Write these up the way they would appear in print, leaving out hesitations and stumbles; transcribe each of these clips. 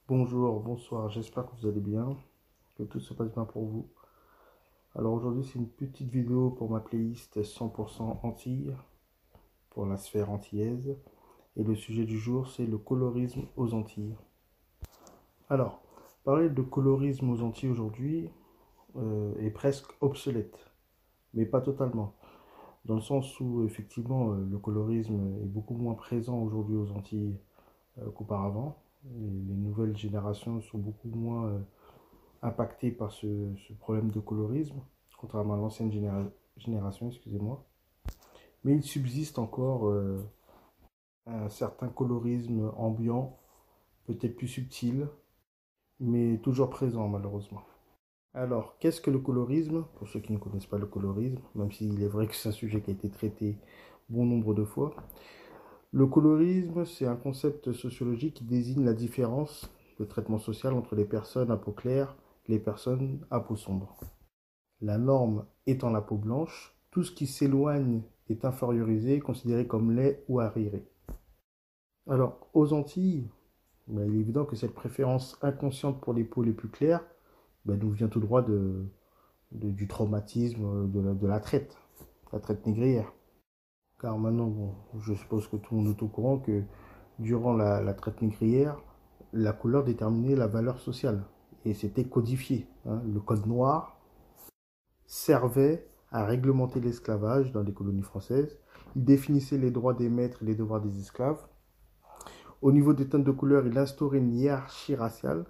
Bonjour, bonsoir, j'espère que vous allez bien, que tout se passe bien pour vous. Alors aujourd'hui c'est une petite vidéo pour ma playlist 100% Antilles, pour la sphère antillaise. Et le sujet du jour c'est le colorisme aux Antilles. Alors, parler de colorisme aux Antilles aujourd'hui est presque obsolète, mais pas totalement. Dans le sens où effectivement le colorisme est beaucoup moins présent aujourd'hui aux Antilles qu'auparavant. Les nouvelles générations sont beaucoup moins impacté par ce problème de colorisme, contrairement à l'ancienne génération, excusez-moi. Mais il subsiste encore un certain colorisme ambiant, peut-être plus subtil, mais toujours présent malheureusement. Alors, qu'est-ce que le colorisme? Pour ceux qui ne connaissent pas le colorisme, même s'il est vrai que c'est un sujet qui a été traité bon nombre de fois. Le colorisme, c'est un concept sociologique qui désigne la différence de traitement social entre les personnes à peau claire et les personnes à peau sombre. La norme étant la peau blanche, tout ce qui s'éloigne est infériorisé, considéré comme laid ou arriéré. Alors, aux Antilles, il est évident que cette préférence inconsciente pour les peaux les plus claires nous vient tout droit du traumatisme de la traite négrière. Car maintenant, bon, je suppose que tout le monde est au courant que durant la traite négrière, la couleur déterminait la valeur sociale. Et c'était codifié. Le code noir servait à réglementer l'esclavage dans les colonies françaises. Il définissait les droits des maîtres et les devoirs des esclaves. Au niveau des teintes de couleur, il instaurait une hiérarchie raciale.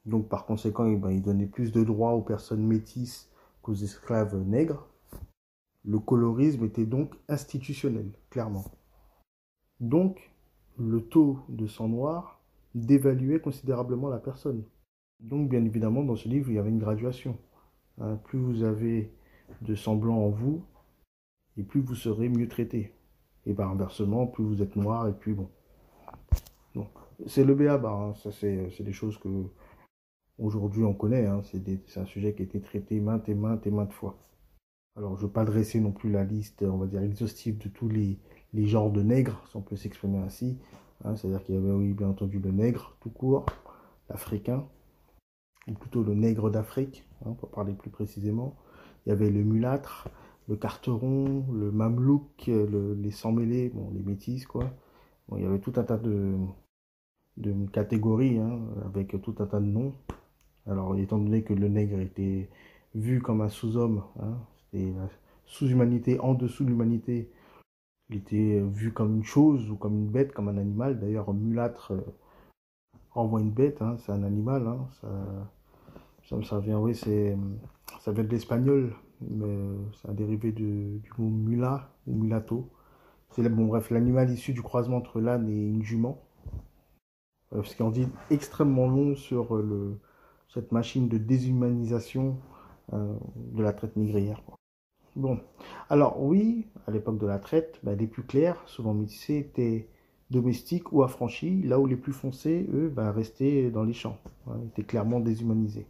Donc par conséquent, il donnait plus de droits aux personnes métisses qu'aux esclaves nègres. Le colorisme était donc institutionnel, clairement. Donc, le taux de sang noir dévaluait considérablement la personne. Donc, bien évidemment, dans ce livre, il y avait une graduation. Plus vous avez de sang blanc en vous, et plus vous serez mieux traité. Et par inversement, plus vous êtes noir, et puis bon. C'est le b.a.-ba, ça c'est des choses que aujourd'hui on connaît, c'est un sujet qui a été traité maintes fois. Alors je ne vais pas dresser non plus la liste, on va dire, exhaustive de tous les genres de nègres, si on peut s'exprimer ainsi. C'est-à-dire qu'il y avait, oui, bien entendu, le nègre tout court, l'africain, ou plutôt le nègre d'Afrique, pour parler plus précisément. Il y avait le mulâtre, le carteron, le mamelouk, les sans-mêlés, bon, les métis, quoi. Bon, il y avait tout un tas de catégories, avec tout un tas de noms. Alors, étant donné que le nègre était vu comme un sous-homme, c'était la sous-humanité en dessous de l'humanité, il était vu comme une chose ou comme une bête, comme un animal. D'ailleurs, mulâtre renvoie une bête, c'est un animal, ça vient, oui, ça vient de l'espagnol, mais c'est un dérivé du mot mula ou mulatto. C'est bon, bref, l'animal issu du croisement entre l'âne et une jument. Ce qui en dit extrêmement long sur cette machine de déshumanisation de la traite négrière. Bon, alors oui, à l'époque de la traite, les plus clairs, souvent métissés, étaient domestiques ou affranchis, là où les plus foncés, eux, restaient dans les champs, étaient clairement déshumanisés.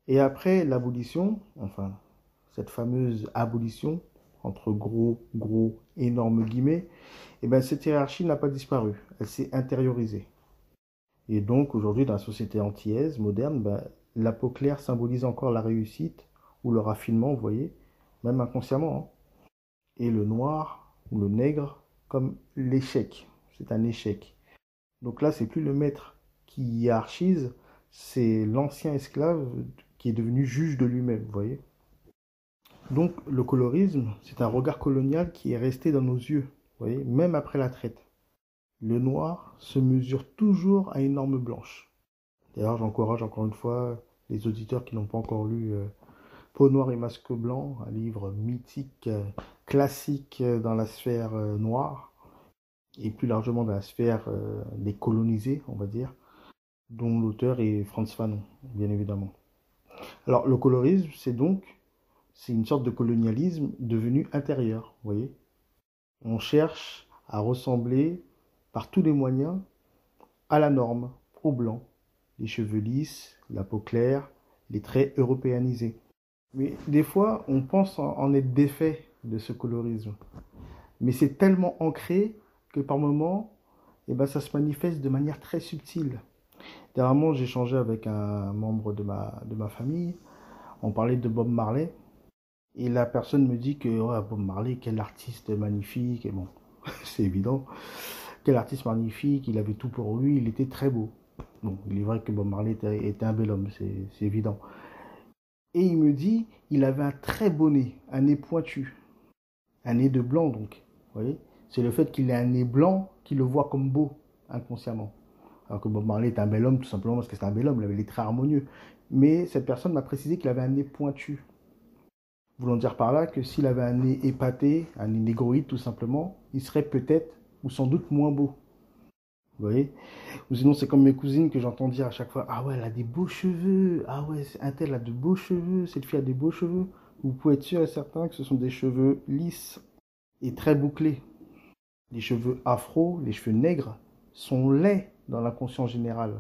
Et après l'abolition, enfin, cette fameuse abolition, entre gros, énormes guillemets, cette hiérarchie n'a pas disparu, elle s'est intériorisée. Et donc aujourd'hui, dans la société antillaise moderne, la peau claire symbolise encore la réussite ou le raffinement, vous voyez, même inconsciemment. Et le noir ou le nègre comme l'échec. C'est un échec. Donc là, c'est plus le maître qui hiérarchise, c'est l'ancien esclave qui est devenu juge de lui-même, vous voyez. Donc le colorisme, c'est un regard colonial qui est resté dans nos yeux, vous voyez, même après la traite. Le noir se mesure toujours à une norme blanche. D'ailleurs, j'encourage encore une fois les auditeurs qui n'ont pas encore lu Peau noire et masque blanc, un livre mythique, classique dans la sphère noire, et plus largement dans la sphère des colonisés, on va dire, dont l'auteur est Frantz Fanon, bien évidemment. Alors, le colorisme, c'est une sorte de colonialisme devenu intérieur, vous voyez. On cherche à ressembler par tous les moyens à la norme, au blanc. Les cheveux lisses, la peau claire, les traits européanisés. Mais des fois, on pense en être défait de ce colorisme. Mais c'est tellement ancré que par moments, ça se manifeste de manière très subtile. Dernièrement, j'ai échangé avec un membre de ma famille. On parlait de Bob Marley. Et la personne me dit que ouais, Bob Marley, quel artiste magnifique. Et bon, c'est évident. Quel artiste magnifique. Il avait tout pour lui. Il était très beau. Bon, il est vrai que Bob Marley était un bel homme. C'est évident. Et il me dit, il avait un très beau nez. Un nez pointu. Un nez de blanc, donc. Vous voyez? C'est le fait qu'il ait un nez blanc qui le voit comme beau, inconsciemment. Alors que Bob Marley est un bel homme, tout simplement parce que c'est un bel homme, il avait les traits harmonieux. Mais cette personne m'a précisé qu'il avait un nez pointu. Voulant dire par là que s'il avait un nez épaté, un nez négroïde tout simplement, il serait peut-être ou sans doute moins beau. Vous voyez? Ou sinon c'est comme mes cousines que j'entends dire à chaque fois, ah ouais, elle a des beaux cheveux, ah ouais, un tel a de beaux cheveux, cette fille a des beaux cheveux. Vous pouvez être sûr et certain que ce sont des cheveux lisses et très bouclés. Les cheveux afro, les cheveux nègres, sont laids dans la conscience générale.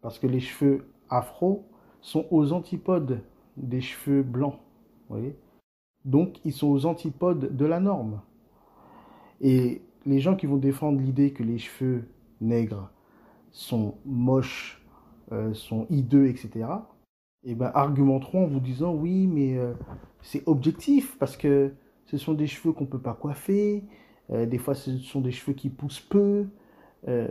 Parce que les cheveux afro sont aux antipodes des cheveux blancs. Vous voyez? Donc, ils sont aux antipodes de la norme. Et les gens qui vont défendre l'idée que les cheveux nègres sont moches, sont hideux, etc., eh ben, argumenteront en vous disant oui, mais c'est objectif parce que ce sont des cheveux qu'on ne peut pas coiffer, des fois ce sont des cheveux qui poussent peu, euh,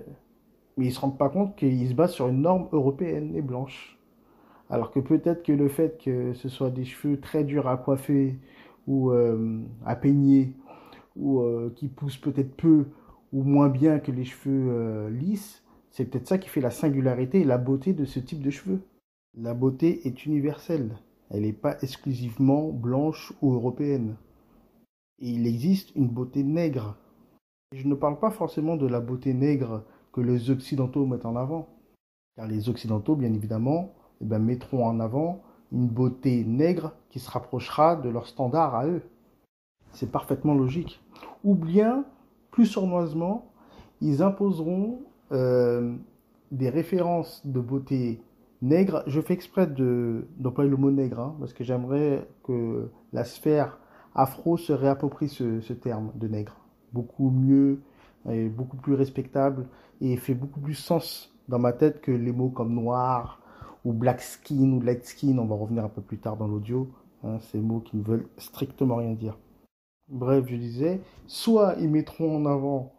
mais ils ne se rendent pas compte qu'ils se basent sur une norme européenne et blanche. Alors que peut-être que le fait que ce soit des cheveux très durs à coiffer ou à peigner ou qui poussent peut-être peu ou moins bien que les cheveux lisses, c'est peut-être ça qui fait la singularité et la beauté de ce type de cheveux. La beauté est universelle, elle n'est pas exclusivement blanche ou européenne. Et il existe une beauté nègre. Et je ne parle pas forcément de la beauté nègre que les Occidentaux mettent en avant, car les Occidentaux, bien évidemment, eh ben, mettront en avant une beauté nègre qui se rapprochera de leur standard à eux. C'est parfaitement logique. Ou bien, plus sournoisement, ils imposeront des références de beauté nègre. Je fais exprès d'employer le mot nègre, hein, parce que j'aimerais que la sphère afro se réapproprie ce terme de nègre. Beaucoup mieux, et beaucoup plus respectable, et fait beaucoup plus sens dans ma tête que les mots comme noir, ou black skin, ou light skin, on va revenir un peu plus tard dans l'audio, hein, ces mots qui ne veulent strictement rien dire. Bref, je disais, soit ils mettront en avant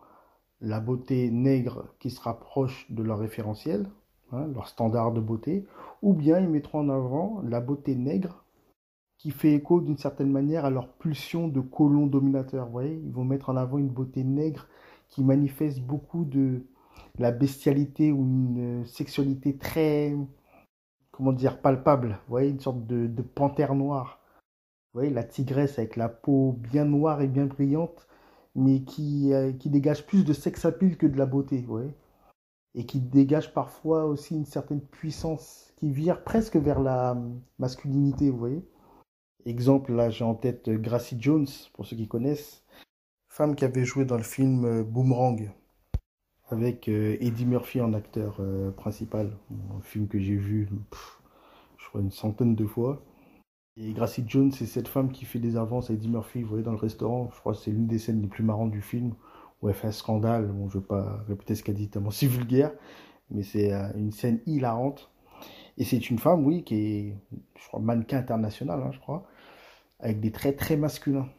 la beauté nègre qui se rapproche de leur référentiel, hein, leur standard de beauté, ou bien ils mettront en avant la beauté nègre qui fait écho d'une certaine manière à leur pulsion de colon dominateur. Vous voyez, ils vont mettre en avant une beauté nègre qui manifeste beaucoup de la bestialité ou une sexualité très, comment dire, palpable. Vous voyez, une sorte de panthère noire. Vous voyez, la tigresse avec la peau bien noire et bien brillante, mais qui dégage plus de sex appeal que de la beauté, vous voyez. Et qui dégage parfois aussi une certaine puissance, qui vire presque vers la masculinité, vous voyez. Exemple, là j'ai en tête Gracie Jones, pour ceux qui connaissent, femme qui avait joué dans le film Boomerang, avec Eddie Murphy en acteur principal, un film que j'ai vu, je crois, une centaine de fois. Et Gracie Jones, c'est cette femme qui fait des avances à Eddie Murphy, vous voyez, dans le restaurant. Je crois que c'est l'une des scènes les plus marrantes du film, où elle fait un scandale. Bon, je ne vais pas répéter ce qu'elle dit tellement c'est vulgaire, mais c'est une scène hilarante. Et c'est une femme, oui, qui est, je crois, mannequin international, hein, je crois, avec des traits très masculins.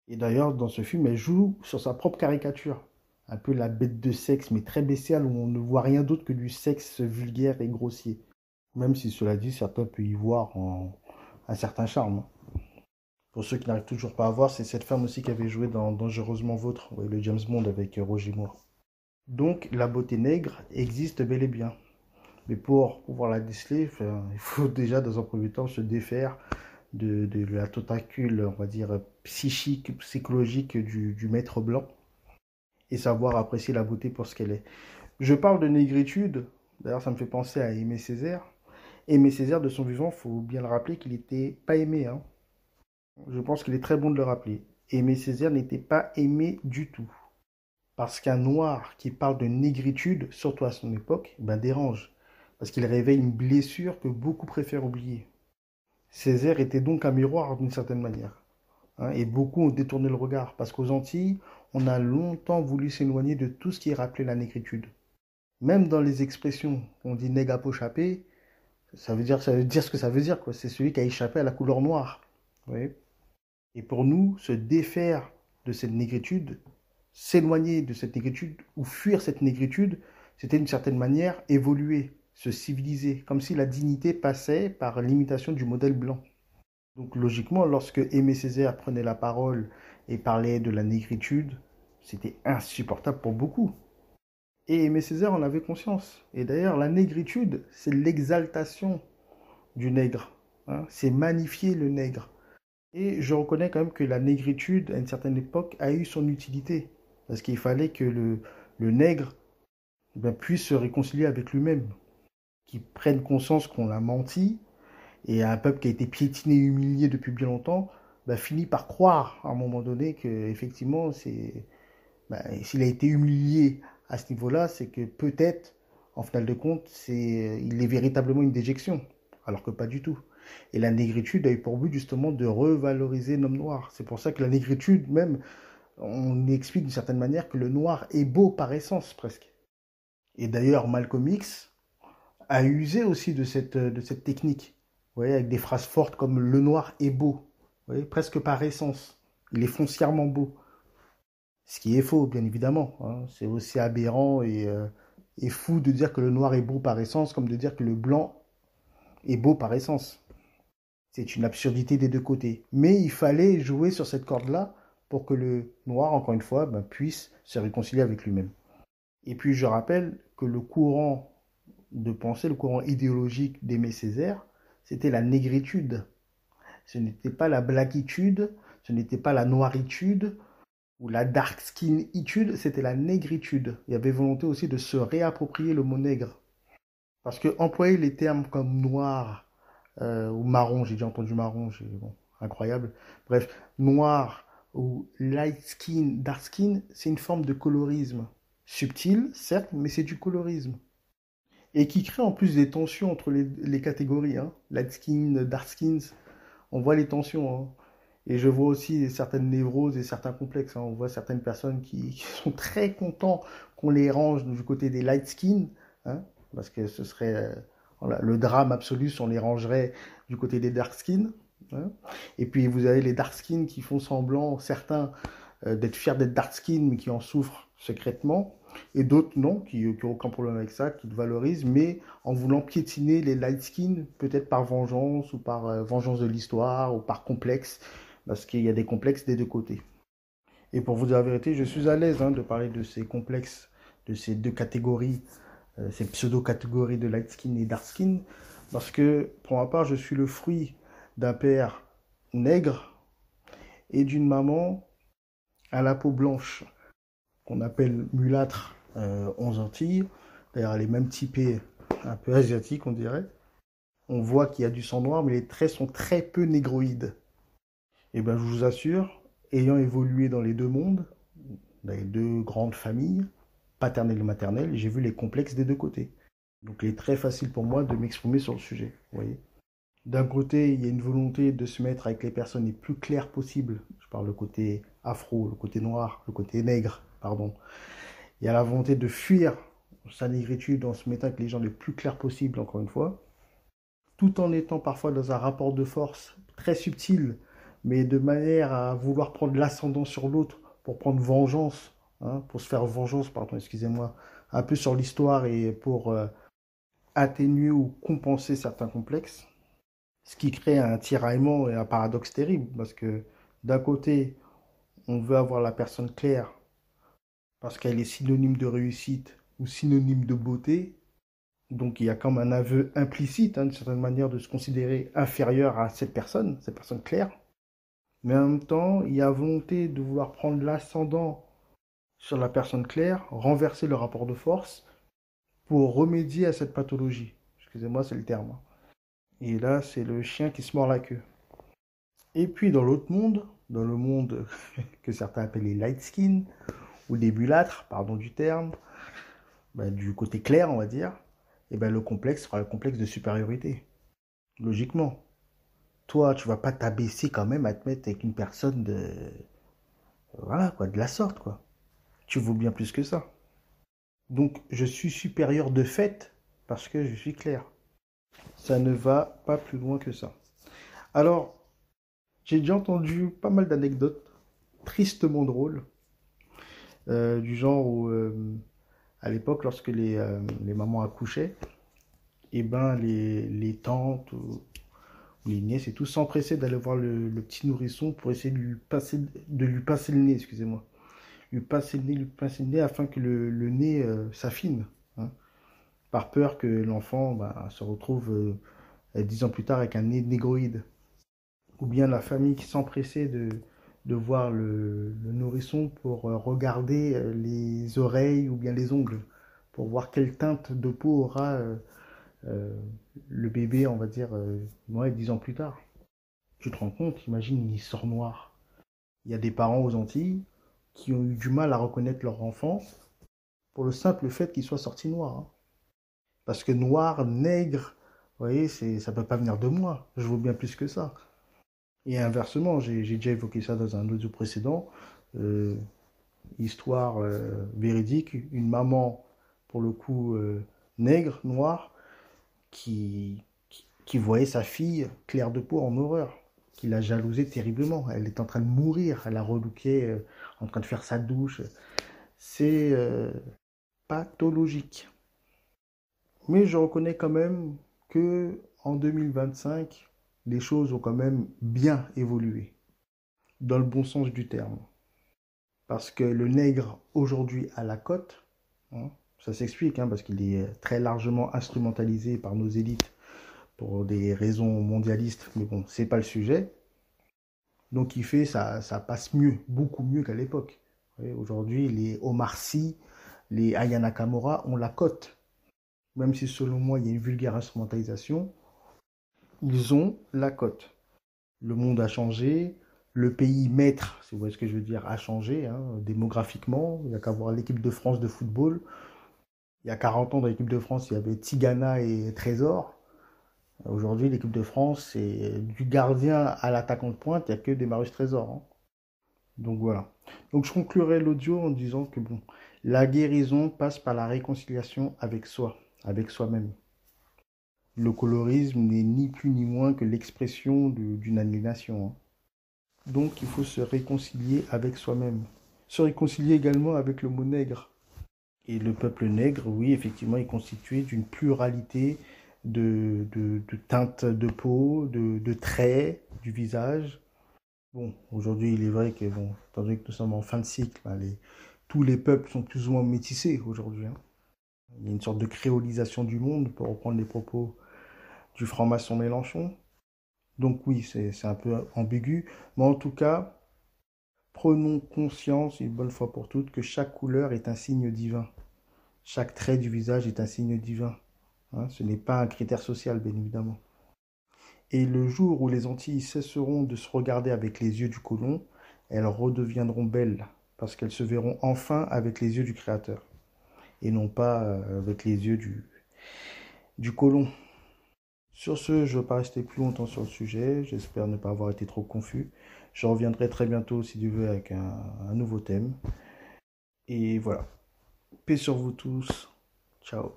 Et d'ailleurs, dans ce film, elle joue sur sa propre caricature. Un peu la bête de sexe, mais très bestiale, où on ne voit rien d'autre que du sexe vulgaire et grossier. Même si cela dit, certains peuvent y voir un certain charme. Pour ceux qui n'arrivent toujours pas à voir, c'est cette femme aussi qui avait joué dans Dangereusement Vôtre, ouais, le James Bond avec Roger Moore. Donc la beauté nègre existe bel et bien. Mais pour pouvoir la déceler, il faut déjà dans un premier temps se défaire de la tentacule, on va dire, psychique, psychologique du maître blanc et savoir apprécier la beauté pour ce qu'elle est. Je parle de négritude, d'ailleurs ça me fait penser à Aimé Césaire. Aimé Césaire, de son vivant, il faut bien le rappeler qu'il n'était pas aimé, hein. Je pense qu'il est très bon de le rappeler. Aimé Césaire n'était pas aimé du tout. Parce qu'un noir qui parle de négritude, surtout à son époque, ben dérange. Parce qu'il réveille une blessure que beaucoup préfèrent oublier. Césaire était donc un miroir d'une certaine manière, hein, et beaucoup ont détourné le regard. Parce qu'aux Antilles, on a longtemps voulu s'éloigner de tout ce qui est rappelé la négritude. Même dans les expressions, on dit nègre à peau échappée, ça veut dire ce que ça veut dire, quoi. C'est celui qui a échappé à la couleur noire. Vous voyez. Et pour nous, se défaire de cette négritude, s'éloigner de cette négritude ou fuir cette négritude, c'était d'une certaine manière évoluer, se civiliser, comme si la dignité passait par l'imitation du modèle blanc. Donc logiquement, lorsque Aimé Césaire prenait la parole et parlait de la négritude, c'était insupportable pour beaucoup. Et Aimé Césaire en avait conscience. Et d'ailleurs, la négritude, c'est l'exaltation du nègre, hein. C'est magnifier le nègre. Et je reconnais quand même que la négritude, à une certaine époque, a eu son utilité. Parce qu'il fallait que le nègre puisse se réconcilier avec lui-même, qu'il prenne conscience qu'on l'a menti, et un peuple qui a été piétiné et humilié depuis bien longtemps, finit par croire à un moment donné qu'effectivement, s'il a été humilié à ce niveau-là, c'est que peut-être, en final de compte, il est véritablement une déjection, alors que pas du tout. Et la négritude a eu pour but justement de revaloriser l'homme noir. C'est pour ça que la négritude, même, on explique d'une certaine manière que le noir est beau par essence presque. Et d'ailleurs, Malcolm X a usé aussi de cette technique. Vous voyez, avec des phrases fortes comme le noir est beau. Vous voyez, presque par essence. Il est foncièrement beau. Ce qui est faux, bien évidemment, hein. C'est aussi aberrant et fou de dire que le noir est beau par essence, comme de dire que le blanc est beau par essence. C'est une absurdité des deux côtés. Mais il fallait jouer sur cette corde-là pour que le noir, encore une fois, puisse se réconcilier avec lui-même. Et puis je rappelle que le courant de pensée, le courant idéologique d'Aimé Césaire, c'était la négritude. Ce n'était pas la blackitude, ce n'était pas la noiritude, ou la dark skinitude, c'était la négritude. Il y avait volonté aussi de se réapproprier le mot nègre. Parce que employer les termes comme noir ou marron, j'ai déjà entendu marron, bon, incroyable. Bref, noir ou light skin, dark skin, c'est une forme de colorisme. Subtil, certes, mais c'est du colorisme. Et qui crée en plus des tensions entre les catégories, hein. Light skin, dark skins, on voit les tensions, hein. Et je vois aussi certaines névroses et certains complexes, hein. On voit certaines personnes qui sont très contents qu'on les range du côté des light skin, hein, parce que ce serait voilà, le drame absolu si on les rangerait du côté des dark skin, hein. Et puis vous avez les dark skin qui font semblant, certains, d'être fiers d'être dark skin, mais qui en souffrent secrètement. Et d'autres non, qui n'ont aucun problème avec ça, qui le valorisent, mais en voulant piétiner les light skin, peut-être par vengeance, ou par vengeance de l'histoire, ou par complexe, parce qu'il y a des complexes des deux côtés. Et pour vous dire la vérité, je suis à l'aise, hein, de parler de ces complexes, de ces deux catégories, ces pseudo-catégories de light skin et dark skin, parce que pour ma part, je suis le fruit d'un père nègre et d'une maman à la peau blanche, qu'on appelle mulâtre aux Antilles. D'ailleurs, elle est même typée un peu asiatique, on dirait. On voit qu'il y a du sang noir, mais les traits sont très peu négroïdes. Et je vous assure, ayant évolué dans les deux mondes, dans les deux grandes familles, paternelle et maternelle, j'ai vu les complexes des deux côtés. Donc il est très facile pour moi de m'exprimer sur le sujet, vous voyez. D'un côté, il y a une volonté de se mettre avec les personnes les plus claires possibles. Je parle le côté afro, le côté noir, le côté nègre, pardon. Il y a la volonté de fuir sa négritude en se mettant avec les gens les plus clairs possibles, encore une fois, tout en étant parfois dans un rapport de force très subtil, mais de manière à vouloir prendre l'ascendant sur l'autre pour prendre vengeance, hein, pour se faire vengeance, pardon, excusez-moi, un peu sur l'histoire et pour atténuer ou compenser certains complexes. Ce qui crée un tiraillement et un paradoxe terrible, parce que d'un côté, on veut avoir la personne claire parce qu'elle est synonyme de réussite ou synonyme de beauté. Donc il y a comme un aveu implicite, hein, d'une certaine manière, de se considérer inférieur à cette personne claire. Mais en même temps, il y a volonté de vouloir prendre l'ascendant sur la personne claire, renverser le rapport de force pour remédier à cette pathologie. Excusez-moi, c'est le terme. Et là, c'est le chien qui se mord la queue. Et puis dans l'autre monde, dans le monde que certains appellent les light skin, ou les mulâtres, pardon du terme, du côté clair, on va dire, et le complexe sera le complexe de supériorité. Logiquement. Toi, tu vas pas t'abaisser quand même à te mettre avec une personne voilà, quoi, de la sorte, quoi. Tu vaux bien plus que ça. Donc je suis supérieur de fait parce que je suis clair. Ça ne va pas plus loin que ça. Alors, j'ai déjà entendu pas mal d'anecdotes tristement drôles, du genre où, à l'époque, lorsque les mamans accouchaient, et ben les tantes ou les nièces et tout s'empressaient d'aller voir le petit nourrisson pour essayer de lui passer le nez, excusez-moi. Lui passer le nez afin que le nez s'affine, hein, par peur que l'enfant bah, se retrouve 10 ans plus tard avec un nez négroïde. Ou bien la famille qui s'empressait de voir le nourrisson pour regarder les oreilles ou bien les ongles, pour voir quelle teinte de peau aura euh, le bébé, on va dire, ouais, 10 ans plus tard. Tu te rends compte, imagine, il sort noir. Il y a des parents aux Antilles qui ont eu du mal à reconnaître leur enfant pour le simple fait qu'il soit sorti noir, hein. Parce que noir, nègre, vous voyez, ça peut pas venir de moi. Je vaux bien plus que ça. Et inversement, j'ai déjà évoqué ça dans un audio précédent. Euh, Histoire véridique, une maman, pour le coup, nègre, noire, qui voyait sa fille claire de peau en horreur, qui la jalousait terriblement. Elle est en train de mourir, elle la relooké, en train de faire sa douche. C'est pathologique. Mais je reconnais quand même que en 2025, les choses ont quand même bien évolué, dans le bon sens du terme. Parce que le nègre aujourd'hui à la cote, hein, ça s'explique, hein, parce qu'il est très largement instrumentalisé par nos élites pour des raisons mondialistes, mais bon, c'est pas le sujet. Donc il fait, ça passe mieux, beaucoup mieux qu'à l'époque. Aujourd'hui, les Omar Sy, les Aya Nakamura ont la cote. Même si selon moi il y a une vulgaire instrumentalisation, ils ont la cote. Le monde a changé, le pays maître, si vous voyez ce que je veux dire, a changé, hein, démographiquement. Il n'y a qu'à voir l'équipe de France de football. Il y a 40 ans, dans l'équipe de France, il y avait Tigana et Trésor. Aujourd'hui, l'équipe de France, c'est du gardien à l'attaquant de pointe, il n'y a que des Marius Trésor, hein. Donc voilà. Donc je conclurai l'audio en disant que bon, la guérison passe par la réconciliation avec soi, avec soi-même. Le colorisme n'est ni plus ni moins que l'expression d'une aliénation, hein. Donc il faut se réconcilier avec soi-même. Se réconcilier également avec le mot nègre. Et le peuple nègre, oui, effectivement, est constitué d'une pluralité de teintes de peau, de traits du visage. Bon, aujourd'hui, il est vrai que, bon, étant donné que nous sommes en fin de cycle, ben, tous les peuples sont plus ou moins métissés aujourd'hui, hein. Il y a une sorte de créolisation du monde, pour reprendre les propos du franc-maçon Mélenchon. Donc oui, c'est un peu ambigu, mais en tout cas, prenons conscience, une bonne fois pour toutes, que chaque couleur est un signe divin. Chaque trait du visage est un signe divin, hein. Ce n'est pas un critère social, bien évidemment. Et le jour où les Antilles cesseront de se regarder avec les yeux du colon, elles redeviendront belles, parce qu'elles se verront enfin avec les yeux du Créateur, et non pas avec les yeux du colon. Sur ce, je ne vais pas rester plus longtemps sur le sujet. J'espère ne pas avoir été trop confus. Je reviendrai très bientôt, si Dieu veut, avec un nouveau thème. Et voilà. Paix sur vous tous. Ciao.